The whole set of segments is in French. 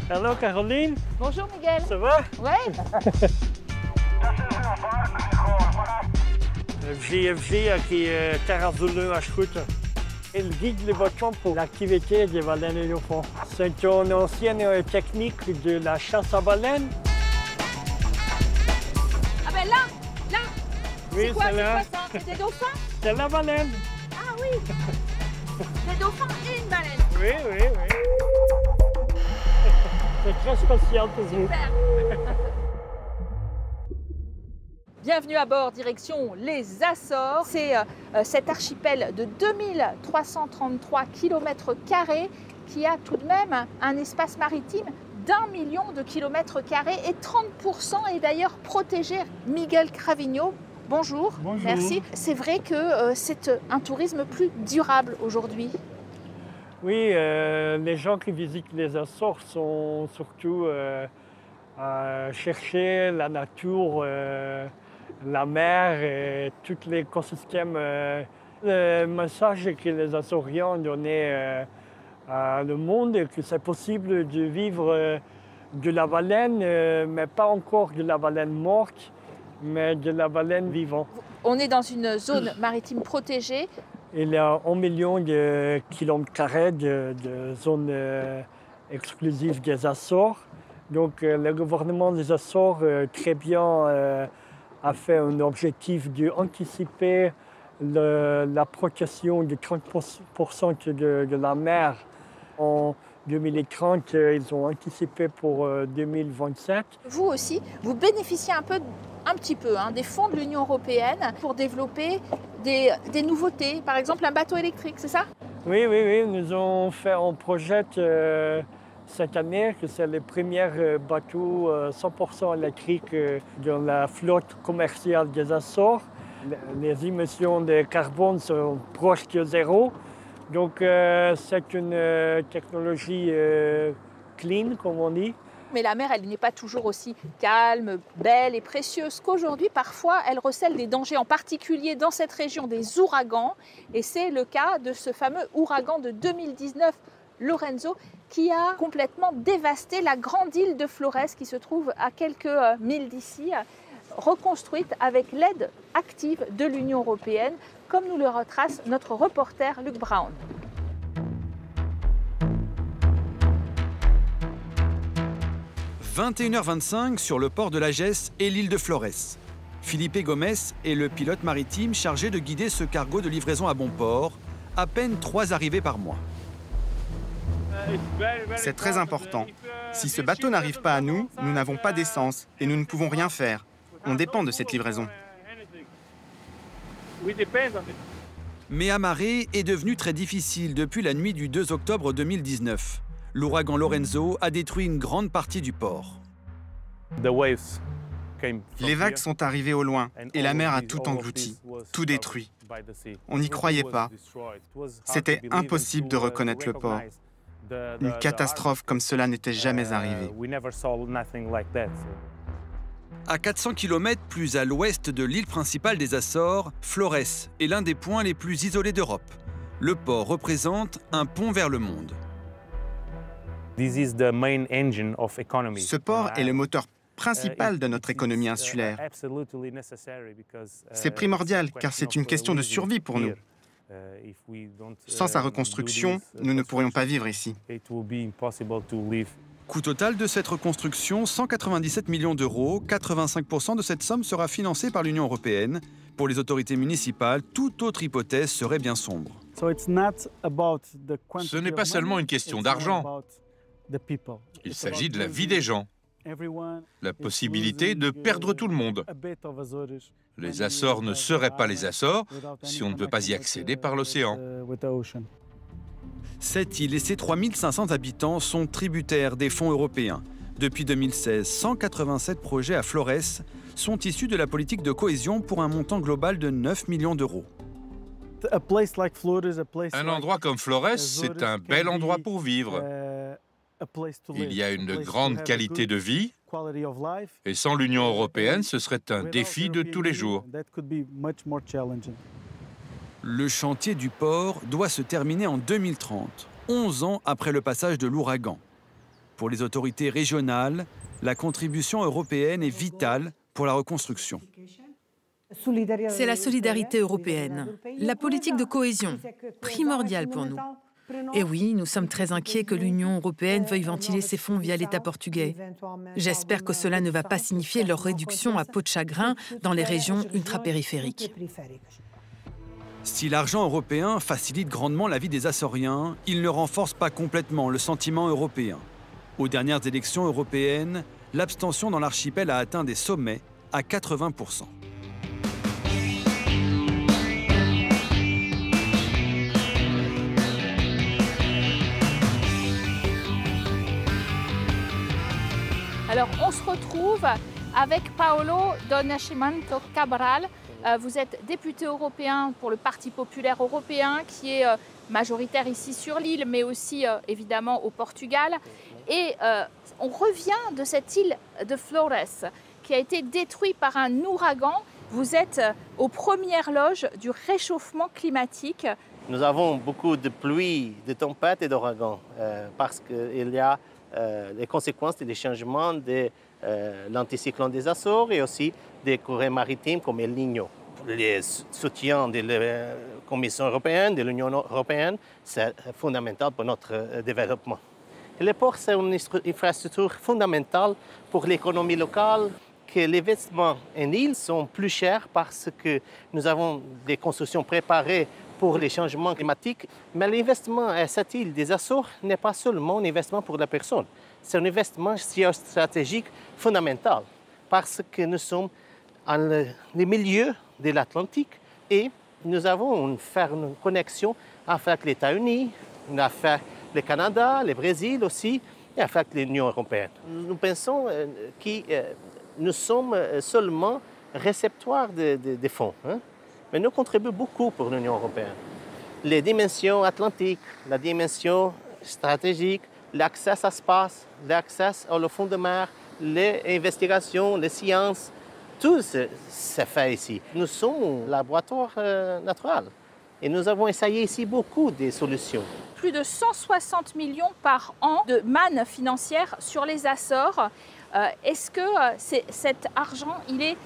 Hello Caroline. Bonjour Miguel. Ça va? Ouais. VFG aqui é Terra Azul à Escuta. Ele guide les bâtons pour l'activité des baleines éléphants. C'est une ancienne technique de la chasse à baleines. Ah ben là, Oui, c'est quoi là. ça? C'est des dauphins? C'est la baleine. Ah oui. Des dauphins et une baleine. Oui, oui, oui. C'est très spécial pour vous. Super. Bienvenue à bord, direction les Açores. C'est cet archipel de 2333 km² qui a tout de même un espace maritime d'1 million de km² et 30% est d'ailleurs protégé. Miguel Cravigno, bonjour. Bonjour. Merci. C'est vrai que c'est un tourisme plus durable aujourd'hui. Oui, les gens qui visitent les Açores sont surtout à chercher la nature, la mer et tous les écosystèmes. Le message que les Açoriens ont donné à le monde est que c'est possible de vivre de la baleine, mais pas encore de la baleine morte, mais de la baleine vivante. On est dans une zone maritime protégée. Il y a 1 million de kilomètres carrés de zones exclusives des Açores. Donc le gouvernement des Açores, très bien, a fait un objectif d'anticiper la protection de 30% de la mer. En 2030, ils ont anticipé pour 2027. Vous aussi, vous bénéficiez un petit peu des fonds de l'Union européenne pour développer des nouveautés, par exemple un bateau électrique, c'est ça? Oui, oui, oui. Nous avons fait un projet cette année, que c'est le premier bateau 100% électrique dans la flotte commerciale des Açores. Les émissions de carbone sont proches de zéro. Donc c'est une technologie clean, comme on dit. Mais la mer, elle n'est pas toujours aussi calme, belle et précieuse qu'aujourd'hui. Parfois, elle recèle des dangers, en particulier dans cette région des ouragans. Et c'est le cas de ce fameux ouragan de 2019, Lorenzo, qui a complètement dévasté la grande île de Flores, qui se trouve à quelques milles d'ici, reconstruite avec l'aide active de l'Union européenne, comme nous le retrace notre reporter Luc Brown. « 21h25 sur le port de la Gesse et l'île de Flores. Felipe Gomes est le pilote maritime chargé de guider ce cargo de livraison à bon port, à peine 3 arrivées par mois. C'est très important. Si ce bateau n'arrive pas à nous, nous n'avons pas d'essence et nous ne pouvons rien faire. On dépend de cette livraison. Mais amarrer est devenu très difficile depuis la nuit du 2 octobre 2019. L'ouragan Lorenzo a détruit une grande partie du port. Les vagues sont arrivées au loin et la mer a tout englouti, tout détruit. On n'y croyait pas. C'était impossible de reconnaître le port. Une catastrophe comme cela n'était jamais arrivée. À 400 km plus à l'ouest de l'île principale des Açores, Flores est l'un des points les plus isolés d'Europe. Le port représente un pont vers le monde. Ce port est le moteur principal de notre économie insulaire. C'est primordial car c'est une question de survie pour nous. Sans sa reconstruction, nous ne pourrions pas vivre ici. Coût total de cette reconstruction, 197 millions d'euros. 85% de cette somme sera financée par l'Union européenne. Pour les autorités municipales, toute autre hypothèse serait bien sombre. Ce n'est pas seulement une question d'argent. Il s'agit de la vie des gens. La possibilité de perdre tout le monde. Les Açores ne seraient pas les Açores si on ne peut pas y accéder par l'océan. Cette île et ses 3500 habitants sont tributaires des fonds européens. Depuis 2016, 187 projets à Flores sont issus de la politique de cohésion pour un montant global de 9 millions d'euros. Un endroit comme Flores, c'est un bel endroit pour vivre. Il y a une grande qualité de vie et sans l'Union européenne, ce serait un défi de tous les jours. Le chantier du port doit se terminer en 2030, 11 ans après le passage de l'ouragan. Pour les autorités régionales, la contribution européenne est vitale pour la reconstruction. C'est la solidarité européenne, la politique de cohésion, primordiale pour nous. Et oui, nous sommes très inquiets que l'Union européenne veuille ventiler ses fonds via l'État portugais. J'espère que cela ne va pas signifier leur réduction à peau de chagrin dans les régions ultrapériphériques. Si l'argent européen facilite grandement la vie des Açoriens, il ne renforce pas complètement le sentiment européen. Aux dernières élections européennes, l'abstention dans l'archipel a atteint des sommets à 80%. Alors, on se retrouve avec Paolo do Nascimento Cabral. Vous êtes député européen pour le Parti populaire européen, qui est majoritaire ici sur l'île, mais aussi évidemment au Portugal. Et on revient de cette île de Flores, qui a été détruite par un ouragan. Vous êtes aux premières loges du réchauffement climatique. Nous avons beaucoup de pluie, de tempêtes et d'ouragans, parce qu'il y a les conséquences des changements de l'anticyclone des Açores et aussi des courants maritimes comme El Niño. Les soutiens de la Commission européenne, de l'Union européenne, c'est fondamental pour notre développement. Et les ports, c'est une infrastructure fondamentale pour l'économie locale, que les investissements en île sont plus chers parce que nous avons des constructions préparées pour les changements climatiques. Mais l'investissement à cette île des Açores n'est pas seulement un investissement pour la personne. C'est un investissement stratégique fondamental parce que nous sommes dans le milieu de l'Atlantique et nous avons une connexion avec les États-Unis, avec le Canada, le Brésil aussi et avec l'Union européenne. Nous pensons que nous sommes seulement récepteurs de fonds. Mais nous contribuons beaucoup pour l'Union européenne. Les dimensions atlantiques, la dimension stratégique, l'accès à l'espace, l'accès au fond de mer, les investigations, les sciences, tout se fait ici. Nous sommes un laboratoire naturel et nous avons essayé ici beaucoup de solutions. Plus de 160 millions par an de manne financière sur les Açores. Est-ce que cet argent il est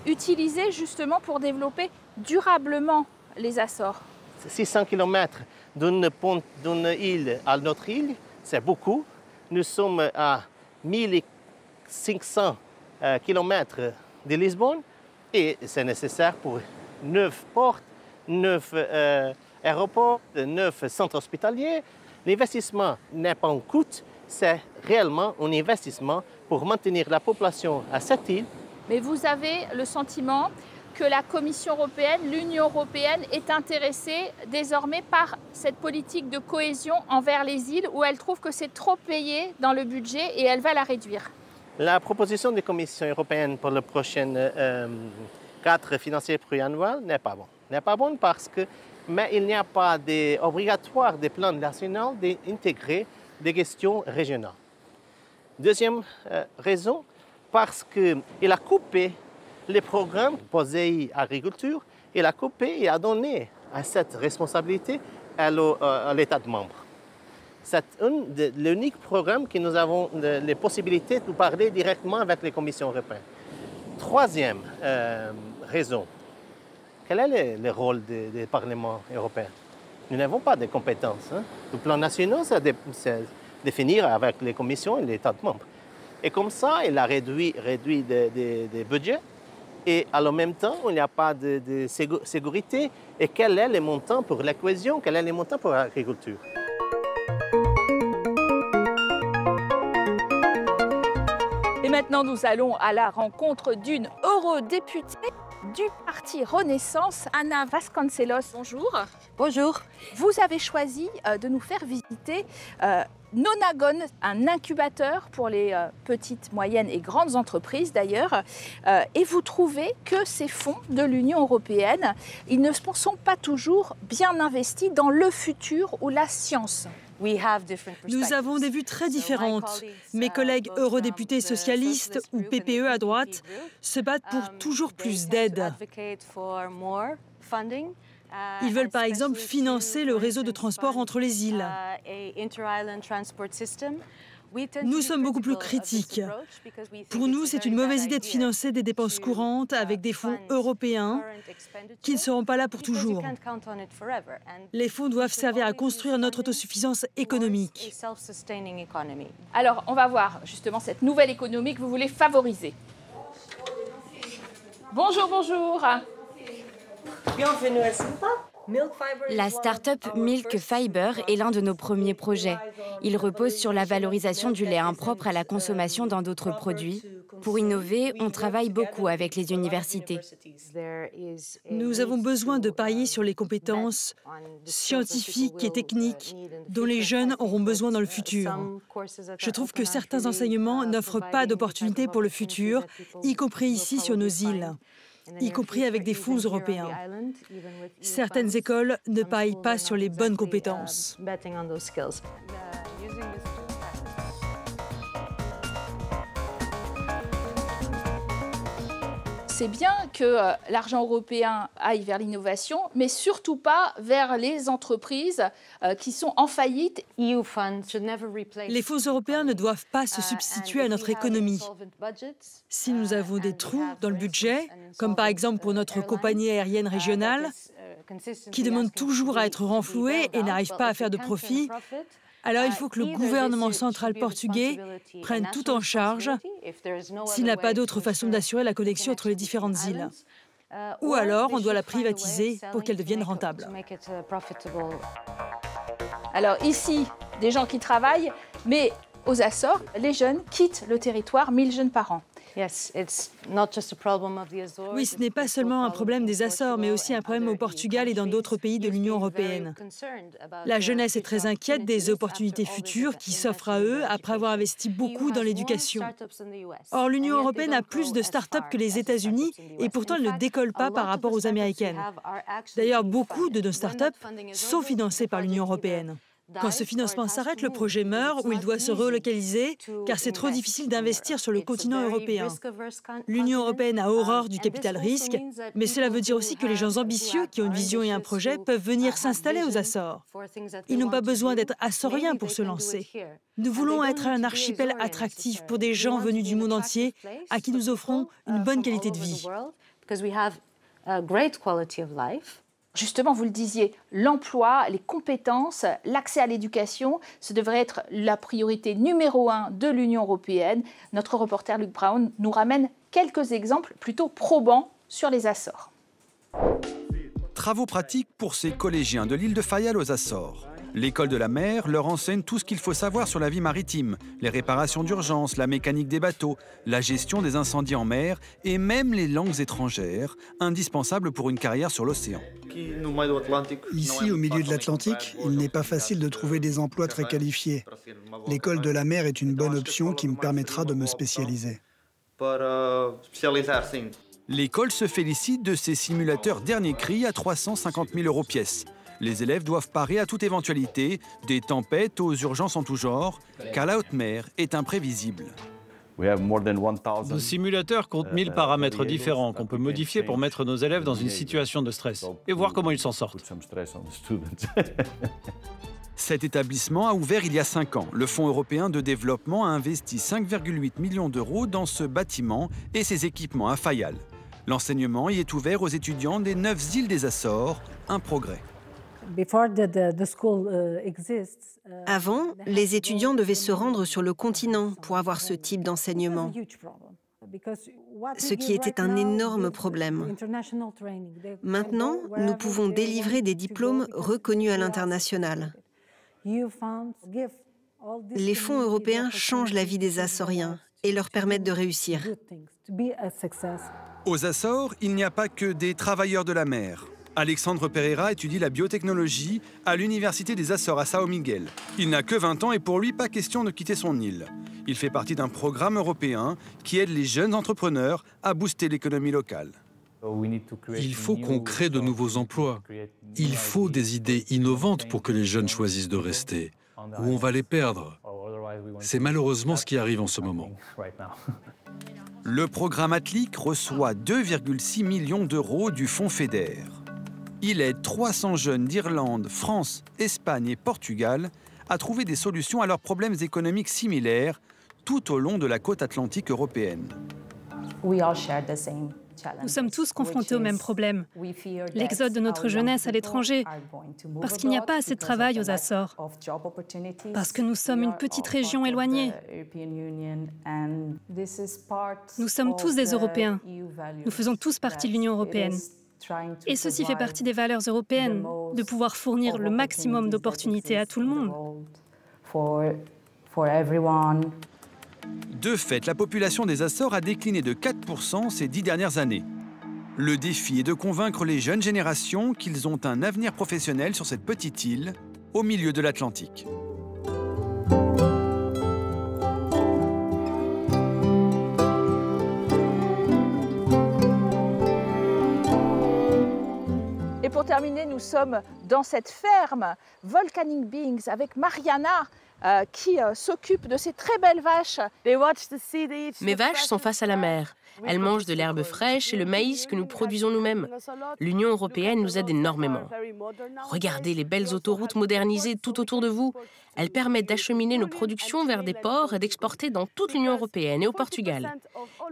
utilisé justement pour développer durablement les Açores? 600 km d'une île à notre île, c'est beaucoup. Nous sommes à 1500 km de Lisbonne et c'est nécessaire pour 9 ports, 9 aéroports, 9 centres hospitaliers. L'investissement n'est pas un coût, c'est réellement un investissement pour maintenir la population à cette île. Mais vous avez le sentiment que la Commission européenne, l'Union européenne est intéressée désormais par cette politique de cohésion envers les îles où elle trouve que c'est trop payé dans le budget et elle va la réduire. La proposition de la Commission européenne pour le prochain cadre financier pluriannuel n'est pas bonne. N'est pas bonne parce que mais il n'y a pas d'obligatoire des plans nationaux d'intégrer des questions régionales. Deuxième raison, parce qu'il a coupé les programmes posés à l'agriculture, il a coupé et a donné à cette responsabilité à l'État membre. C'est l'unique programme que nous avons les possibilités de parler directement avec les commissions européennes. Troisième raison, quel est le rôle du Parlement européen? Nous n'avons pas de compétences. Le plan national, c'est définir avec les commissions et les États membres. Et comme ça, il a réduit des budgets. Et en même temps, il n'y a pas de sécurité. Et quel est le montant pour la cohésion? Quel est le montant pour l'agriculture? Et maintenant, nous allons à la rencontre d'une eurodéputée du Parti Renaissance, Ana Vasconcelos. Bonjour. Bonjour. Vous avez choisi de nous faire visiter Nonagon, un incubateur pour les petites, moyennes et grandes entreprises d'ailleurs. Et vous trouvez que ces fonds de l'Union européenne, ils ne sont pas toujours bien investis dans le futur ou la science. Nous avons des vues très différentes. Mes collègues eurodéputés socialistes ou PPE à droite se battent pour toujours plus d'aide. Ils veulent par exemple financer le réseau de transport entre les îles. Nous sommes beaucoup plus critiques. Pour nous, c'est une mauvaise idée de financer des dépenses courantes avec des fonds européens qui ne seront pas là pour toujours. Les fonds doivent servir à construire notre autosuffisance économique. Alors, on va voir justement cette nouvelle économie que vous voulez favoriser. Bonjour, bonjour. Bienvenue à Sympa. La start-up Milk Fiber est l'un de nos premiers projets. Il repose sur la valorisation du lait impropre à la consommation dans d'autres produits. Pour innover, on travaille beaucoup avec les universités. Nous avons besoin de parier sur les compétences scientifiques et techniques dont les jeunes auront besoin dans le futur. Je trouve que certains enseignements n'offrent pas d'opportunités pour le futur, y compris ici sur nos îles, y compris avec des fonds européens. Certaines écoles ne parient pas sur les bonnes compétences. C'est bien que l'argent européen aille vers l'innovation, mais surtout pas vers les entreprises qui sont en faillite. Les fonds européens ne doivent pas se substituer à notre économie. Si nous avons des trous dans le budget, comme par exemple pour notre compagnie aérienne régionale, qui demande toujours à être renflouée et n'arrive pas à faire de profit, alors il faut que le gouvernement central portugais prenne tout en charge s'il n'a pas d'autre façon d'assurer la connexion entre les différentes îles. Ou alors on doit la privatiser pour qu'elle devienne rentable. Alors ici, des gens qui travaillent, mais aux Açores, les jeunes quittent le territoire, 1000 jeunes par an. Oui, ce n'est pas seulement un problème des Açores, mais aussi un problème au Portugal et dans d'autres pays de l'Union européenne. La jeunesse est très inquiète des opportunités futures qui s'offrent à eux après avoir investi beaucoup dans l'éducation. Or, l'Union européenne a plus de start-up que les États-Unis et pourtant elle ne décolle pas par rapport aux Américaines. D'ailleurs, beaucoup de nos start-up sont financées par l'Union européenne. Quand ce financement s'arrête, le projet meurt ou il doit se relocaliser car c'est trop difficile d'investir sur le continent européen. L'Union européenne a horreur du capital risque, mais cela veut dire aussi que les gens ambitieux qui ont une vision et un projet peuvent venir s'installer aux Açores. Ils n'ont pas besoin d'être açoriens pour se lancer. Nous voulons être un archipel attractif pour des gens venus du monde entier à qui nous offrons une bonne qualité de vie. Justement, vous le disiez, l'emploi, les compétences, l'accès à l'éducation, ce devrait être la priorité numéro 1 de l'Union européenne. Notre reporter Luc Brown nous ramène quelques exemples plutôt probants sur les Açores. Travaux pratiques pour ces collégiens de l'île de Fayal aux Açores. L'école de la mer leur enseigne tout ce qu'il faut savoir sur la vie maritime, les réparations d'urgence, la mécanique des bateaux, la gestion des incendies en mer et même les langues étrangères, indispensables pour une carrière sur l'océan. Ici, au milieu de l'Atlantique, il n'est pas facile de trouver des emplois très qualifiés. L'école de la mer est une bonne option qui me permettra de me spécialiser. L'école se félicite de ces simulateurs dernier cri à 350 000 € pièce. Les élèves doivent parer à toute éventualité, des tempêtes aux urgences en tout genre, car la haute mer est imprévisible. Nos simulateurs comptent 1000 paramètres différents qu'on peut modifier pour mettre nos élèves dans une situation de stress et voir comment ils s'en sortent. Cet établissement a ouvert il y a 5 ans. Le Fonds européen de développement a investi 5,8 millions d'euros dans ce bâtiment et ses équipements à Fayal. L'enseignement y est ouvert aux étudiants des 9 îles des Açores, un progrès. Avant, les étudiants devaient se rendre sur le continent pour avoir ce type d'enseignement, ce qui était un énorme problème. Maintenant, nous pouvons délivrer des diplômes reconnus à l'international. Les fonds européens changent la vie des Açoriens et leur permettent de réussir. Aux Açores, il n'y a pas que des travailleurs de la mer. Alexandre Pereira étudie la biotechnologie à l'Université des Açores à São Miguel. Il n'a que 20 ans et pour lui, pas question de quitter son île. Il fait partie d'un programme européen qui aide les jeunes entrepreneurs à booster l'économie locale. Il faut qu'on crée de nouveaux emplois. Il faut des idées innovantes pour que les jeunes choisissent de rester. Ou on va les perdre. C'est malheureusement ce qui arrive en ce moment. Le programme Atlic reçoit 2,6 millions d'euros du Fonds FEDER. Il aide 300 jeunes d'Irlande, France, Espagne et Portugal à trouver des solutions à leurs problèmes économiques similaires tout au long de la côte atlantique européenne. Nous sommes tous confrontés au même problème, l'exode de notre jeunesse à l'étranger, parce qu'il n'y a pas assez de travail aux Açores, parce que nous sommes une petite région éloignée. Nous sommes tous des Européens, nous faisons tous partie de l'Union européenne. Et ceci fait partie des valeurs européennes, de pouvoir fournir le maximum d'opportunités à tout le monde. De fait, la population des Açores a décliné de 4% ces 10 dernières années. Le défi est de convaincre les jeunes générations qu'ils ont un avenir professionnel sur cette petite île, au milieu de l'Atlantique. Et pour terminer, nous sommes dans cette ferme Volcanic Beings avec Mariana qui s'occupe de ces très belles vaches. Mes vaches sont face à la mer. Elles mangent de l'herbe fraîche et le maïs que nous produisons nous-mêmes. L'Union européenne nous aide énormément. Regardez les belles autoroutes modernisées tout autour de vous. Elles permettent d'acheminer nos productions vers des ports et d'exporter dans toute l'Union européenne et au Portugal.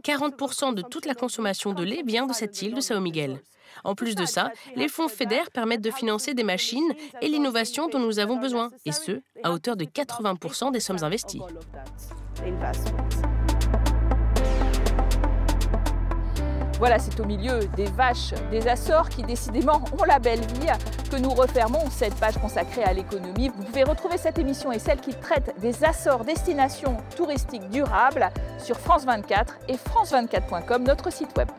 40% de toute la consommation de lait vient de cette île de São Miguel. En plus de ça, les fonds FEDER permettent de financer des machines et l'innovation dont nous avons besoin, et ce, à hauteur de 80% des sommes investies. Voilà, c'est au milieu des vaches des Açores qui décidément ont la belle vie que nous refermons cette page consacrée à l'économie. Vous pouvez retrouver cette émission et celle qui traite des Açores, destination touristique durable, sur France 24 et france24.com, notre site web.